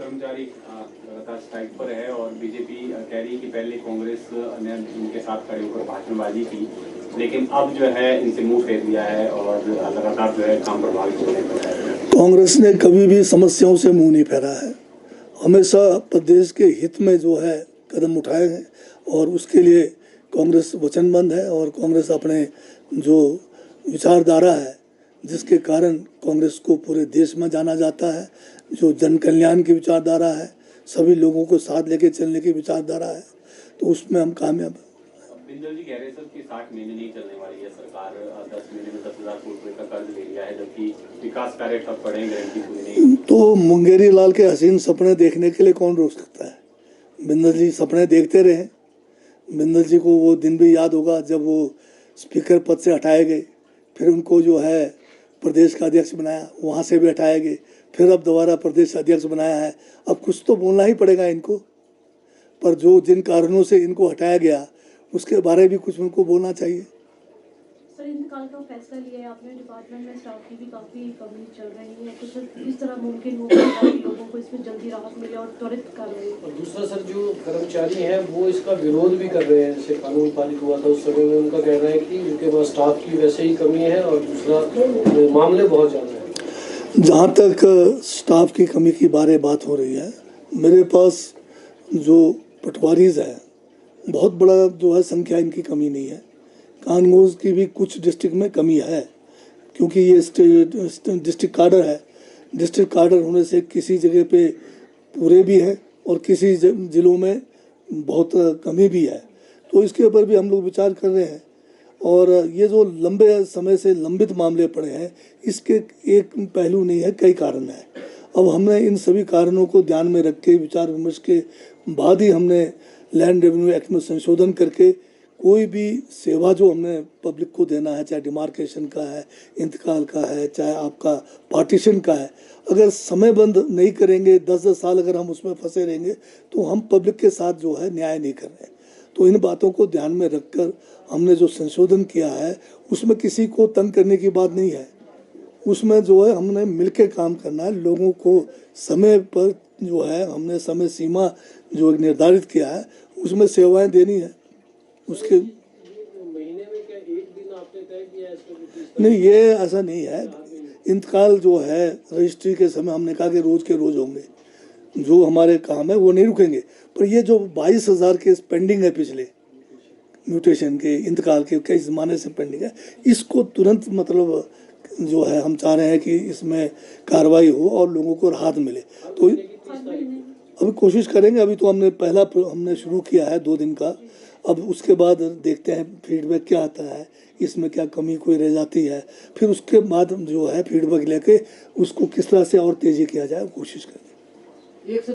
कर्मचारी लगातार स्ट्राइक पर है और बीजेपी कह रही है कि पहले कांग्रेस ने उनके साथ खड़े होकर भाषणबाजी की, लेकिन अब जो है इनसे मुंह फेर दिया है और लगातार जो है काम प्रभावित होने पर है। कांग्रेस ने कभी भी समस्याओं से मुंह नहीं फेरा है, हमेशा प्रदेश के हित में जो है कदम उठाए हैं और उसके लिए कांग्रेस वचनबद्ध है। और कांग्रेस अपने जो विचारधारा है जिसके कारण कांग्रेस को पूरे देश में जाना जाता है, जो जन कल्याण की विचारधारा है, सभी लोगों को साथ लेके चलने की विचारधारा है, तो उसमें हम कामयाब हैं। बिंदल जी कह रहे हैं सर कि 60 महीने नहीं चलने वाली है सरकार, 10 महीने में 10,000 करोड़ रुपए का कर्ज ले लिया है, जबकि विकास कार्य ठप पड़े, गारंटी पूरी नहीं। तो मुंगेरी लाल के हसीन सपने देखने के लिए कौन रोक सकता है। बिंदल जी सपने देखते रहे। बिंदल जी को वो दिन भी याद होगा जब वो स्पीकर पद से हटाए गए, फिर उनको जो है प्रदेश का अध्यक्ष बनाया, वहाँ से भी हटाए गए, फिर अब दोबारा प्रदेश अध्यक्ष बनाया है। अब कुछ तो बोलना ही पड़ेगा इनको, पर जो जिन कारणों से इनको हटाया गया उसके बारे में भी कुछ उनको बोलना चाहिए। सर, इंतकाल का फैसला लिया है आपने, डिपार्टमेंट में स्टाफ की भी काफ़ी कमी चल रही है, तो सर इस तरह मुमकिन होगा कि लोगों को इसमें जल्दी राहत मिले और त्वरित कार्रवाई। और दूसरा सर, जो कर्मचारी हैं वो इसका विरोध भी कर रहे हैं। जैसे कानून पारित हुआ था उस समय में उनका कहना है कि उनके पास स्टाफ की वैसे ही कमी है और दूसरा मामले बहुत ज़्यादा है। जहाँ तक स्टाफ की कमी की बात हो रही है, मेरे पास जो पटवारीज है बहुत बड़ा जो है संख्या इनकी कमी नहीं है। कानून की भी कुछ डिस्ट्रिक्ट में कमी है, क्योंकि ये डिस्ट्रिक्ट कार्डर है। डिस्ट्रिक्ट कार्डर होने से किसी जगह पे पूरे भी हैं और किसी ज़िलों में बहुत कमी भी है, तो इसके ऊपर भी हम लोग विचार कर रहे हैं। और ये जो लंबे समय से लंबित मामले पड़े हैं, इसके एक पहलू नहीं है, कई कारण हैं। अब हमने इन सभी कारणों को ध्यान में रख के विचार विमर्श के बाद ही हमने लैंड रेवेन्यू एक्ट में संशोधन करके कोई भी सेवा जो हमने पब्लिक को देना है, चाहे डिमार्केशन का है, इंतकाल का है, चाहे आपका पार्टीशन का है, अगर समयबद्ध नहीं करेंगे, 10-10 साल अगर हम उसमें फंसे रहेंगे तो हम पब्लिक के साथ जो है न्याय नहीं कर रहे। तो इन बातों को ध्यान में रखकर हमने जो संशोधन किया है उसमें किसी को तंग करने की बात नहीं है। उसमें जो है हमने मिलकर काम करना है, लोगों को समय पर जो है हमने समय सीमा जो निर्धारित किया है उसमें सेवाएं देनी है। उसके महीने में क्या एक दिन आपने तय किया है इसको? नहीं, ये ऐसा नहीं है। इंतकाल जो है रजिस्ट्री के समय हमने कहा कि रोज के रोज होंगे, जो हमारे काम है वो नहीं रुकेंगे। पर ये जो 22,000 केस पेंडिंग है पिछले म्यूटेशन के, इंतकाल के कई ज़माने से पेंडिंग है, इसको तुरंत मतलब जो है हम चाह रहे हैं कि इसमें कार्रवाई हो और लोगों को राहत मिले। तो अभी कोशिश करेंगे। अभी तो हमने शुरू किया है 2 दिन का, अब उसके बाद देखते हैं फीडबैक क्या आता है, इसमें क्या कमी कोई रह जाती है, फिर उसके बाद जो है फीडबैक लेके उसको किस तरह से और तेज़ी किया जाए कोशिश करेंगे।